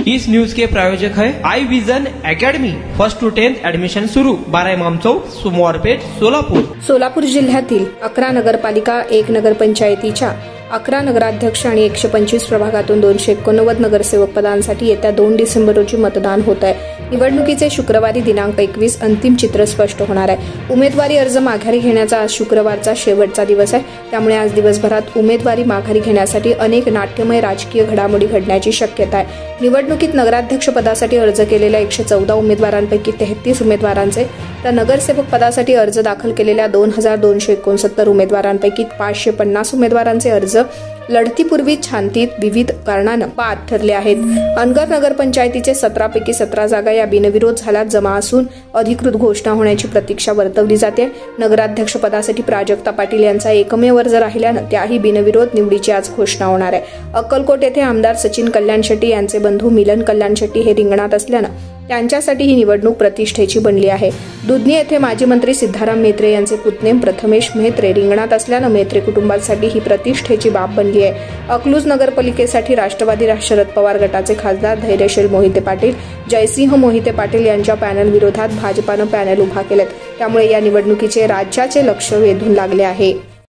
इस news के प्रायोजक है I Vision Academy. 1st to 10th admission सुरू। 12 इमाम चौक, सोमवारपेठ, सोलापूर। सोलापूर जिल्ह्यातील 11 नगरपालिका 1 नगरपंचायतीच्या 11 नगराध्यक्ष आणि 125 प्रभागातून 289 नगरसेवक पदांसाठी येत्या 2 डिसेंबर रोजी मतदान होत आहे। निवडणुकीचे शुक्रवारी दिनांक 21 अंतिम चित्र स्पष्ट होणार आहे। उमेदवारी अर्ज माघारी घेण्याचा आज शुक्रवारचा शेवटचा दिवस आहे। त्यामुळे आज दिवसभरात उमेदवारी माघारी घेण्यासाठी अनेक नाट्यमय राजकीय घडामोडी घडण्याची शक्यता आहे। निवडणुकीत नगराध्यक्ष पदासाठी अर्ज केलेल्या 114 उमेदवारांपैकी 33 उमेदवारांचे तर नगरसेवक पदासाठी अर्ज दाखल केलेल्या 2269 उमेदवारांपैकी 550 उमेदवारांचे अर्ज लढतीपूर्वी छानतीत विविध कारणानं बाद ठरले आहेत। अनगर नगरपंचायतीचे 17 पैकी 17 जागा या बिनविरोध झाल्यात जमा असून अधिकृत घोषणा होण्याची प्रतीक्षा वर्तवली जाते। नगराध्यक्ष पदासाठी प्राजक्ता पाटील यांचा एकमेव अर्ज राहिल्यानं त्याही बिनविरोध निवडीची आज घोषणा होणार आहे। अक्कलकोट येथे आमदार सचिन कल्याण शेट्टी यांचे बंधू मिलन कल्याण शेट्टी हे रिंगणात असल्यानं त्यांच्यासाठी ही निवडणूक प्रतिष्ठेची बनली आहे। दुधनी येथे माजी मंत्री सिद्धाराम म्हेत्रे यांचे पुतणे प्रथमेश म्हेत्रे रिंगणात असल्यानं म्हेत्रे कुटुंबासाठी ही प्रतिष्ठेची बाब बनली आहे। अकलूज नगरपालिकेसाठी राष्ट्रवादी शरद पवार गटाचे खासदार धैर्यशील मोहिते पाटील, जयसिंह मोहिते पाटील यांच्या पॅनल विरोधात भाजपानं पॅनल उभा केलेत। त्यामुळे या निवडणुकीचे राज्याचे लक्ष वेधून लागले आहे।